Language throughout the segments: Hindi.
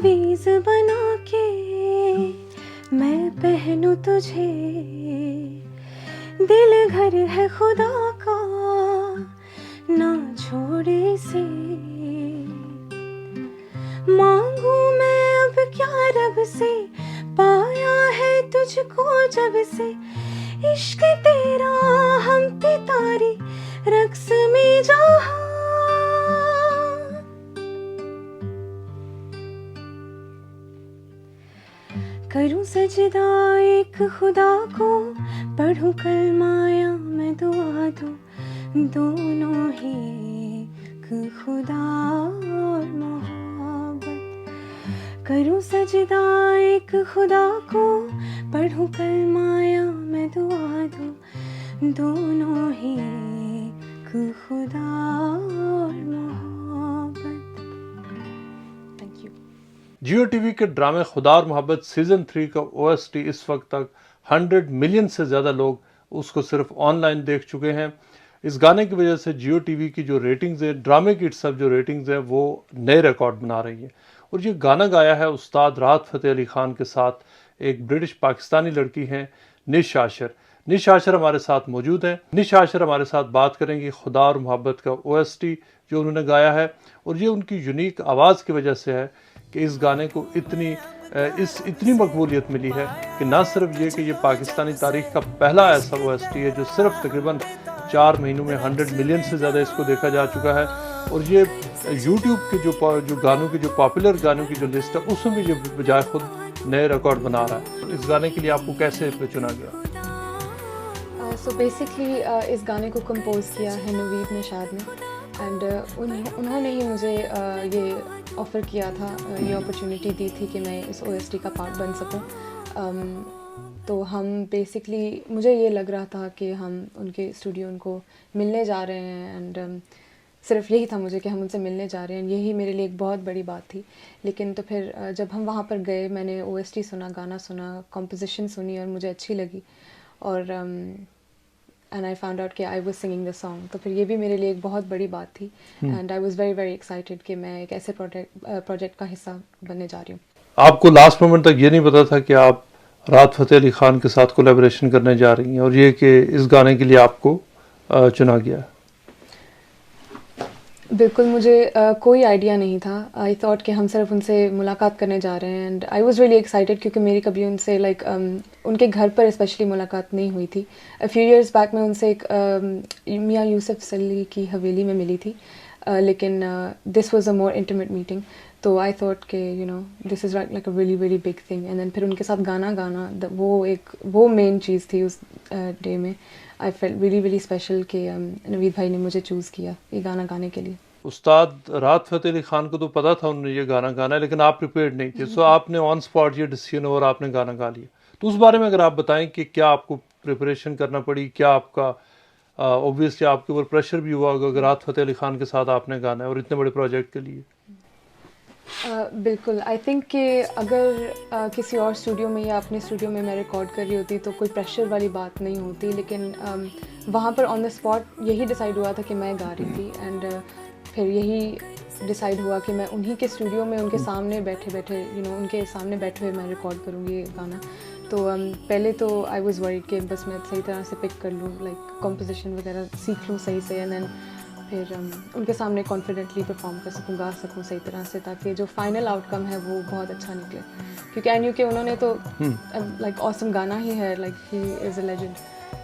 तावीज़ बना के मैं पहनूं तुझे, दिल घर है खुदा का ना छोड़े से। मांगू मैं अब क्या रब से, पाया है तुझको जब से, इश्क तेरा हम पे तारी रक्स में जहां। करूं सजदा एक खुदा को, पढ़ूं कलमाया मैं दुआ दूं, दोनों ही एक खुदा और मोहब्बत। करूं सजदा एक खुदा को, पढ़ूं कलमाया मैं दुआ दूं, दोनों ही एक खुदा और मोहब्बत। Thank you. जियो टीवी के ड्रामे खुदा और मोहब्बत सीजन 3 का OST इस वक्त तक 100 मिलियन से ज़्यादा लोग उसको सिर्फ ऑनलाइन देख चुके हैं। इस गाने की वजह से जियो टीवी की जो रेटिंग्स है, ड्रामे की सब जो रेटिंग्स है, वो नए रिकॉर्ड बना रही है। और ये गाना गाया है उस्ताद राहत फ़तेह अली खान के साथ एक ब्रिटिश पाकिस्तानी लड़की हैं निश आशर। निश आशर हमारे साथ मौजूद हैं। निश आशर हमारे साथ बात करेंगी खुदा और मोहब्बत का OST जो उन्होंने गाया है, और ये उनकी यूनिक आवाज़ की वजह से है कि इस गाने को इतनी मकबूलियत मिली है कि ना सिर्फ ये कि ये पाकिस्तानी तारीख का पहला ऐसा OST है जो सिर्फ तकरीबन 4 महीनों में 100 मिलियन से ज़्यादा इसको देखा जा चुका है, और ये यूट्यूब के जो गानों की जो पॉपुलर गानों की जो लिस्ट है उसमें भी ये बजाय खुद नए रिकॉर्ड बना रहा है। इस गाने के लिए आपको कैसे चुना गया? सो बेसिकली इस गाने को कंपोज किया है नवीद निशाद ने, एंड उन्होंने ही मुझे ये ऑफ़र किया था, ये अपॉर्चुनिटी दी थी कि मैं इस OST का पार्ट बन सकूं। तो हम बेसिकली मुझे ये लग रहा था कि हम उनके स्टूडियो उनको मिलने जा रहे हैं, एंड सिर्फ यही था मुझे कि हम उनसे मिलने जा रहे हैं, यही मेरे लिए एक बहुत बड़ी बात थी। लेकिन तो फिर जब हम वहाँ पर गए, मैंने OST सुना, गाना सुना, कॉम्पोजिशन सुनी और मुझे अच्छी लगी, और एंड आई फाउंड आउट कि I was singing the song. तो फिर ये भी मेरे लिए एक बहुत बड़ी बात थी, and I was very very excited कि मैं एक ऐसे प्रोजेक्ट का हिस्सा बनने जा रही हूँ। आपको लास्ट मोमेंट तक ये नहीं पता था कि आप राहत फ़तेह अली खान के साथ कोलैबोरेशन करने जा रही हैं, और ये कि इस गाने के लिए आपको चुना गया? बिल्कुल, मुझे कोई आइडिया नहीं था। आई थॉट कि हम सिर्फ उनसे मुलाकात करने जा रहे हैं, and I was really excited क्योंकि मेरी कभी उनसे उनके घर पर स्पेशली मुलाकात नहीं हुई थी। फ्यू इयर्स बैक मैं उनसे एक मियाँ यूसुफ सली की हवेली में मिली थी, लेकिन this was a more intimate meeting. तो आई थॉट कि this is like a really very big thing, and then फिर उनके साथ गाना गाना वो मेन चीज़ थी उस डे में। I felt really very special कि नवीद भाई ने मुझे चूज़ किया ये गाना गाने के लिए। उस्ताद राहत फ़तेह अली खान को तो पता था उन्होंने ये गाना गाना है, लेकिन आप प्रिपेयर्ड नहीं थे, सो आपने ऑन स्पॉट ये डिसीजन और आपने गाना गा लिया। तो उस बारे में अगर आप बताएं कि क्या आपको प्रिपरेशन करना पड़ी, क्या आपका ऑब्वियसली आपके ऊपर प्रेशर भी हुआ अगर राहत फ़तेह अली खान के साथ आपने गाना है और इतने बड़े प्रोजेक्ट के लिए? बिल्कुल, आई थिंक कि अगर किसी और स्टूडियो में या अपने स्टूडियो में मैं रिकॉर्ड कर रही होती तो कोई प्रेशर वाली बात नहीं होती, लेकिन वहाँ पर ऑन द स्पॉट यही डिसाइड हुआ था कि मैं गा रही थी, एंड फिर यही डिसाइड हुआ कि मैं उन्हीं के स्टूडियो में उनके सामने बैठे बैठे उनके सामने बैठे हुए मैं रिकॉर्ड करूँगी ये गाना। तो पहले तो आई वाज वरीड कि बस मैं सही तरह से पिक कर लूँ, लाइक कॉम्पोजिशन वगैरह सीख लूँ सही से, एंड देन फिर उनके सामने कॉन्फिडेंटली परफॉर्म कर सकूँ, गा सकूँ सही तरह से, ताकि जो फाइनल आउटकम है वो बहुत अच्छा निकले। क्योंकि आई न्यू कि उन्होंने तो लाइक ऑसम गाना ही है, like he is a legend.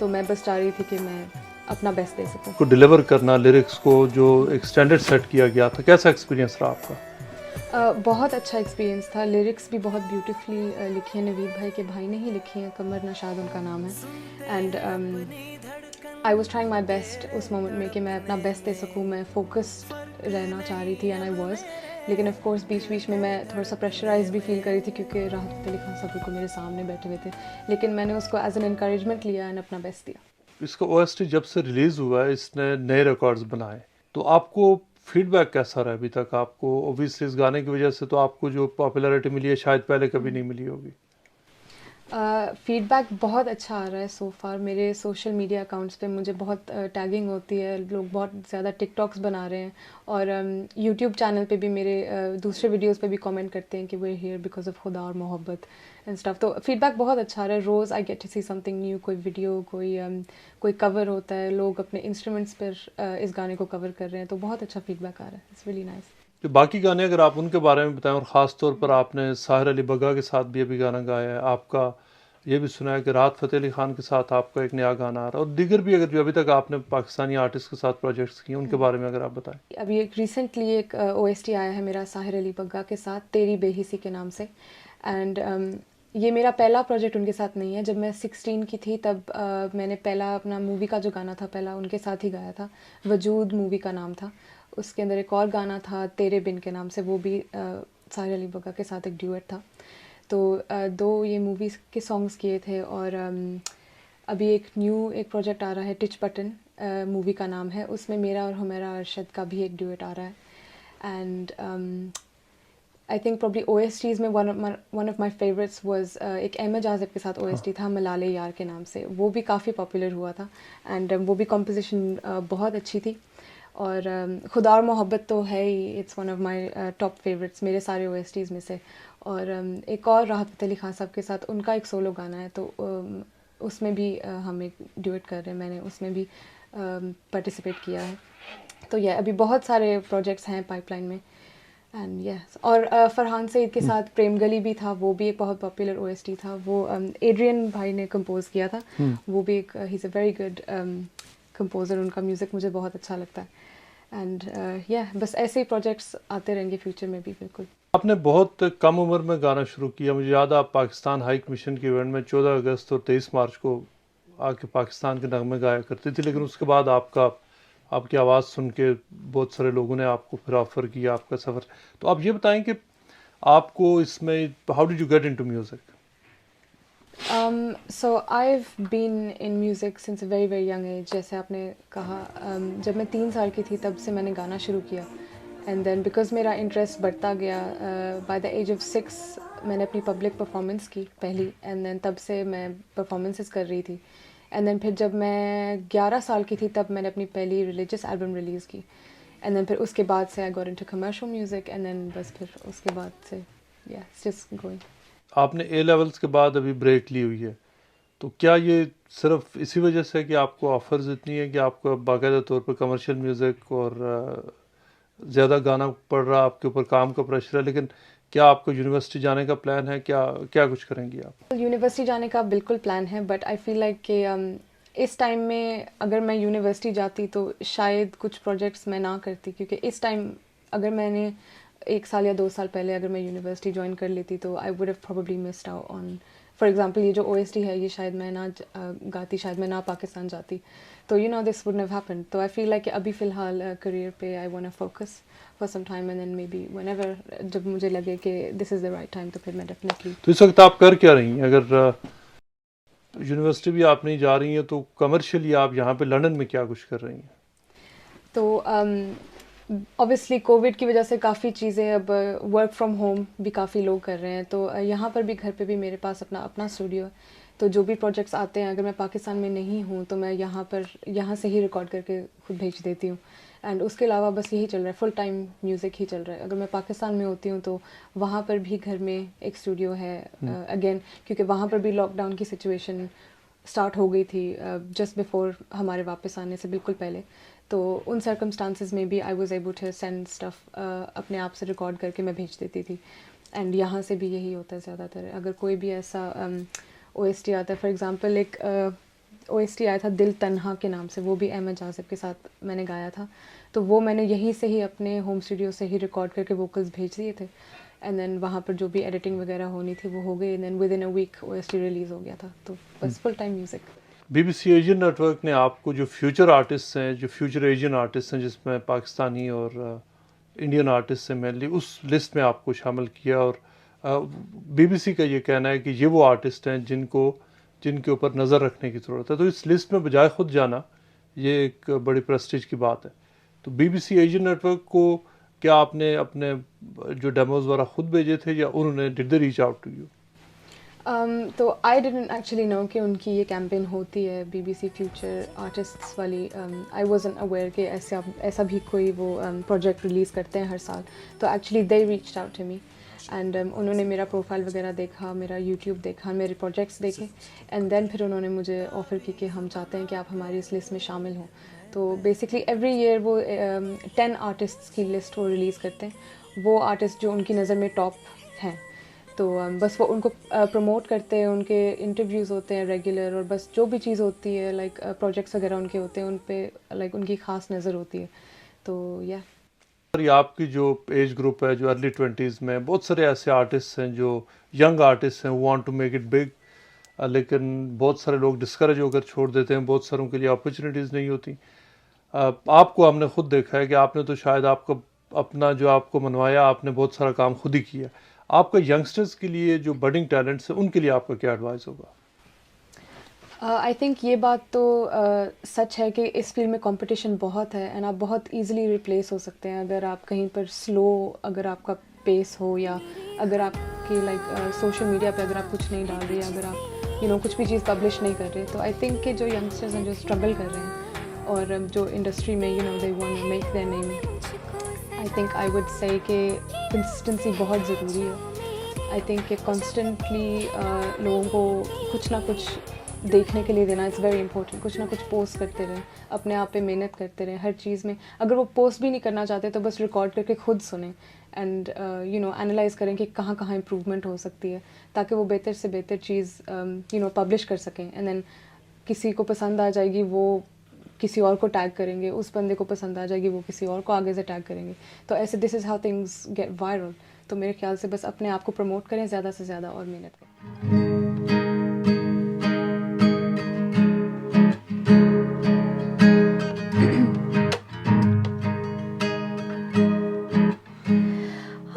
तो मैं बस चाह रही थी कि मैं अपना बेस्ट दे सकूँ। को डिलीवर करना लिरिक्स को जो एक स्टैंडर्ड सेट किया गया था, कैसा एक्सपीरियंस रहा आपका? बहुत अच्छा एक्सपीरियंस था। लिरिक्स भी बहुत ब्यूटीफुली लिखी है, नवीद भाई के भाई ने ही लिखी है, कमर नशाद उनका नाम है, and I was trying my best उस मोमेंट में कि मैं अपना बेस्ट दे सकूँ। मैं फोकस्ड रहना चाह रही थी, एंड आई वॉज, लेकिन ऑफ कोर्स बीच बीच में मैं थोड़ा सा प्रेशराइज भी फील कर रही थी क्योंकि राहत फ़तेह अली खान साहब को मेरे सामने बैठे हुए थे, लेकिन मैंने उसको एज एन एनकरेजमेंट लिया एंड अपना बेस्ट दिया। इसका OST जब से रिलीज़ हुआ है, इसने नए रिकॉर्ड्स बनाए, तो आपको फीडबैक कैसा रहा अभी तक? आपको ऑब्वियसली इस गाने की वजह से तो आपको जो पॉपुलैरिटी मिली है शायद पहले कभी नहीं मिली होगी। फीडबैक बहुत अच्छा आ रहा है सो फार। मेरे सोशल मीडिया अकाउंट्स पे मुझे बहुत टैगिंग होती है, लोग बहुत ज़्यादा टिकटॉक्स बना रहे हैं, और यूट्यूब चैनल पे भी मेरे दूसरे वीडियोस पे भी कमेंट करते हैं कि वे हियर बिकॉज ऑफ खुदा और मोहब्बत एंड स्टफ। तो फीडबैक बहुत अच्छा आ रहा है, रोज़ I get to see something new, कोई वीडियो, कोई कवर होता है, लोग अपने इंस्ट्रूमेंट्स पर इस गाने को कवर कर रहे हैं, तो बहुत अच्छा फीडबैक आ रहा है। It's really nice. जो बाकी गाने अगर आप उनके बारे में बताएं, और ख़ास तौर पर आपने साहिर अली बग्गा के साथ भी अभी गाना गाया है, आपका ये भी सुना है कि राहत फ़तेह अली ख़ान के साथ आपका एक नया गाना आ रहा है, और दीगर भी अगर जो अभी तक आपने पाकिस्तानी आर्टिस्ट के साथ प्रोजेक्ट्स किए उनके बारे में अगर आप बताएं। अभी एक रिसेंटली एक OST आया है मेरा साहिर अली बग्गा के साथ, तेरी बेहिसी के नाम से। एंड ये मेरा पहला प्रोजेक्ट उनके साथ नहीं है। जब मैं 16 की थी तब मैंने पहला अपना मूवी का जो गाना था पहला उनके साथ ही गाया था, वजूद मूवी का नाम था। उसके अंदर एक और गाना था तेरे बिन के नाम से, वो भी साहिर अली बग्गा के साथ एक ड्यूएट था। तो दो ये मूवीज़ के सॉन्ग्स किए थे। और अभी एक प्रोजेक्ट आ रहा है, टिच बटन मूवी का नाम है, उसमें मेरा और हुमैरा अरशद का भी एक ड्यूएट आ रहा है। And I think probably OSTs में one of my favourites was एक अहमद आज़िब के साथ OST था मलाले यार के नाम से, वो भी काफ़ी पॉपुलर हुआ था। एंड वो भी कंपोजिशन बहुत अच्छी थी। और खुदा और मोहब्बत तो है ही, it's one of my top favourites मेरे सारे OSTs में से। और एक और राहत फ़तेह अली खान साहब के साथ उनका एक सोलो गाना है, तो उसमें भी हम एक ड्यूएट कर रहे हैं, मैंने उसमें भी पार्टिसिपेट किया है। तो ये अभी बहुत सारे प्रोजेक्ट्स हैं पाइपलाइन में। एंड यस, और फरहान सईद के साथ प्रेम गली भी था, वो भी एक बहुत पॉपुलर OST था, वो एड्रियन भाई ने कंपोज किया था। वो भी एक he is a very good composer, उनका म्यूज़िक मुझे बहुत अच्छा लगता है। एंड बस ऐसे ही प्रोजेक्ट्स आते रहेंगे फ्यूचर में भी। बिल्कुल। आपने बहुत कम उम्र में गाना शुरू किया, मुझे याद है आप पाकिस्तान हाई कमीशन के इवेंट में 14 अगस्त और 23 मार्च को आके पाकिस्तान के नगमे गाया करती थी, लेकिन उसके बाद आपकी आवाज़ सुन के बहुत सारे लोगों ने आपको फिर ऑफ़र किया आपका सफ़र। तो आप ये बताएं कि आपको इसमें how did you get into music? So I've been in music since a very very young age, जैसे आपने कहा। जब मैं 3 साल की थी तब से मैंने गाना शुरू किया। एंड देन बिकॉज मेरा इंटरेस्ट बढ़ता गया, बाय द एज ऑफ 6 मैंने अपनी पब्लिक परफॉर्मेंस की पहली, एंड देन तब से मैं परफॉर्मेंसेस कर रही थी। एंड देन फिर जब मैं 11 साल की थी तब मैंने अपनी पहली रिलीजियस एल्बम रिलीज़ की। एंड देन फिर उसके बाद से I got into commercial music, and then बस फिर उसके बाद से या जस्ट गोइंग। आपने ए लेवल्स के बाद अभी ब्रेक ली हुई है, तो क्या ये सिर्फ इसी वजह से कि आपको ऑफर्स इतनी है कि आपको बाकायदा तौर पर कमर्शियल म्यूज़िक और ज़्यादा गाना पड़ रहा, आपके ऊपर काम का प्रेशर है, लेकिन क्या आपको यूनिवर्सिटी जाने का प्लान है? क्या क्या कुछ करेंगी आप? यूनिवर्सिटी जाने का बिल्कुल प्लान है, बट आई फील लाइक कि इस टाइम में अगर मैं यूनिवर्सिटी जाती तो शायद कुछ प्रोजेक्ट्स मैं ना करती, क्योंकि इस टाइम अगर मैंने 1 साल या 2 साल पहले अगर मैं यूनिवर्सिटी ज्वाइन कर लेती तो I would have probably missed out on, for example ये जो OST है ये शायद मैं ना गाती, शायद मैं ना पाकिस्तान जाती, तो दिस वुडंट हैव हैपेंड। तो आई फील लाइक अभी फ़िलहाल करियर पे I want to focus for some time, and then maybe whenever जब मुझे लगे कि this is the right time तो फिर मैं डेफिनेटली। तो इस वक्त आप कर क्या रही हैं? अगर यूनिवर्सिटी भी आप नहीं जा रही हैं तो कमर्शियली आप यहाँ पे लंदन में क्या कुछ कर रही हैं? तो ऑब्वियसली कोविड की वजह से काफ़ी चीज़ें अब वर्क फ्रॉम होम भी काफ़ी लोग कर रहे हैं, तो यहाँ पर भी घर पे भी मेरे पास अपना स्टूडियो है। तो जो भी प्रोजेक्ट्स आते हैं अगर मैं पाकिस्तान में नहीं हूँ तो मैं यहाँ से ही रिकॉर्ड करके खुद भेज देती हूँ। एंड उसके अलावा बस यही चल रहा है, फुल टाइम म्यूज़िक ही चल रहा है। अगर मैं पाकिस्तान में होती हूँ तो वहाँ पर भी घर में एक स्टूडियो है अगेन, क्योंकि वहाँ पर भी लॉकडाउन की सिचुएशन स्टार्ट हो गई थी जस्ट बिफोर हमारे वापस आने से बिल्कुल पहले। तो उन सर्कमस्टांसिस में भी I was able to send stuff अपने आप से रिकॉर्ड करके मैं भेज देती थी। एंड यहाँ से भी यही होता है ज़्यादातर, अगर कोई भी ऐसा OST आता है, फॉर एग्जांपल एक OST आया था दिल तन्हा के नाम से, वो भी अहमद आज़िब के साथ मैंने गाया था, तो वो मैंने यहीं से ही अपने होम स्टूडियो से ही रिकॉर्ड करके वोकल्स भेज दिए थे। एंड देन वहाँ पर जो भी एडिटिंग वगैरह होनी थी वो हो गई, and then within a week OST release हो गया था। तो बस full time music. BBC Asian network ने आपको जो फ्यूचर आर्टिस्ट हैं, जो फ्यूचर एशियन आर्टिस्ट हैं, जिसमें पाकिस्तानी और इंडियन आर्टिस्ट हैं मेनली, उस लिस्ट में आपको शामिल किया। और BBC का ये कहना है कि ये वो आर्टिस्ट हैं जिनके ऊपर नज़र रखने की ज़रूरत है। तो इस लिस्ट में बजाय खुद जाना ये एक बड़ी प्रेस्टीज की बात है। तो BBC एशियन नेटवर्क को क्या आपने अपने जो डेमोज वगैरह खुद भेजे थे या उन्होंने did they reach out to you? तो आई डिडंट एक्चुअली नो कि उनकी ये कैंपेन होती है BBC फ्यूचर आर्टिस्ट्स वाली. आई वाजंट अवेयर कि ऐसा भी कोई वो प्रोजेक्ट रिलीज़ करते हैं हर साल. तो actually they reached out to me and उन्होंने मेरा प्रोफाइल वगैरह देखा, मेरा यूट्यूब देखा, मेरे प्रोजेक्ट्स देखे एंड देन फिर उन्होंने मुझे ऑफ़र की कि हम चाहते हैं कि आप हमारी इस लिस्ट में शामिल हों. तो बेसिकली एवरी ईयर वो 10 आर्टिस्ट्स की लिस्ट वो रिलीज़ करते हैं, वो आर्टिस्ट जो उनकी नज़र में टॉप हैं. तो बस वो उनको प्रमोट करते हैं, उनके इंटरव्यूज़ होते हैं रेगुलर, और बस जो भी चीज़ होती है लाइक प्रोजेक्ट्स वगैरह उनके होते हैं, उन पे लाइक उनकी ख़ास नज़र होती है. तो या ये आपकी जो एज ग्रुप है जो अर्ली 20s में, बहुत सारे ऐसे आर्टिस्ट हैं जो यंग आर्टिस्ट हैं, want to make it big, लेकिन बहुत सारे लोग डिस्करेज होकर छोड़ देते हैं, बहुत सारों के लिए अपॉर्चुनिटीज़ नहीं होती. आपको हमने खुद देखा है कि आपने तो शायद आपको अपना जो आपको मनवाया, आपने बहुत सारा काम खुद ही किया. आपका यंगस्टर्स के लिए जो बडिंग टैलेंट्स हैं उनके लिए आपका क्या एडवाइस होगा? आई थिंक ये बात तो सच है कि इस फील्ड में कंपटीशन बहुत है एंड आप बहुत इजीली रिप्लेस हो सकते हैं अगर आप कहीं पर स्लो, अगर आपका पेस हो, या अगर आपकी लाइक सोशल मीडिया पे अगर आप कुछ नहीं डाल रहे, अगर आप कुछ भी चीज़ पब्लिश नहीं कर रहे. तो आई थिंक कि जो यंगस्टर्स हैं जो स्ट्रगल कर रहे हैं और जो इंडस्ट्री में they want to make their name, I think I would say कि कंसिस्टेंसी बहुत ज़रूरी है. आई थिंक कि कॉन्स्टेंटली लोगों को कुछ ना कुछ देखने के लिए देना, इट्स वेरी इंपॉर्टेंट. कुछ ना कुछ पोस्ट करते रहें, अपने आप पे मेहनत करते रहें हर चीज़ में. अगर वो पोस्ट भी नहीं करना चाहते तो बस रिकॉर्ड करके खुद सुने एंड एनालाइज करें कि कहाँ कहाँ इम्प्रूवमेंट हो सकती है, ताकि वो बेहतर से बेहतर चीज़ पब्लिश कर सकें. एंड देन किसी को पसंद आ जाएगी वो किसी और को टैग करेंगे, उस बंदे को पसंद आ जाएगी वो किसी और को आगे से टैग करेंगे. तो ऐसे this is how things get viral. तो मेरे ख्याल से बस अपने आप को प्रमोट करें ज़्यादा से ज़्यादा और मेहनत करें.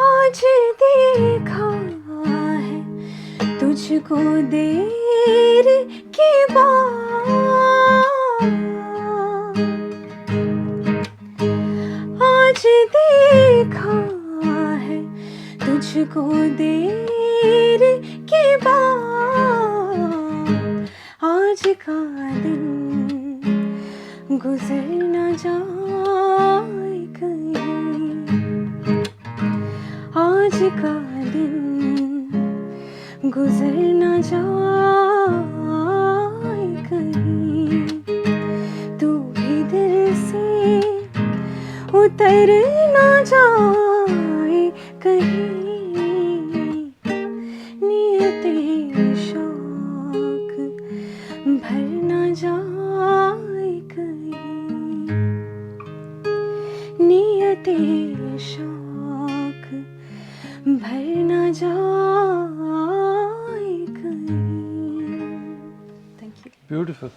आज देखा है तुझको देर के बाद, आज देखा है तुझको देर के बाद. आज का दिन गुजर न जाए कहीं, आज का दिन गुजर न जाए कहीं. तू भी दिल से उतर न जाए कहीं, नियते शौक भर न जाए कहीं, नियते शौक भर न जाए कहीं. Thank you. ब्यूटीफुल.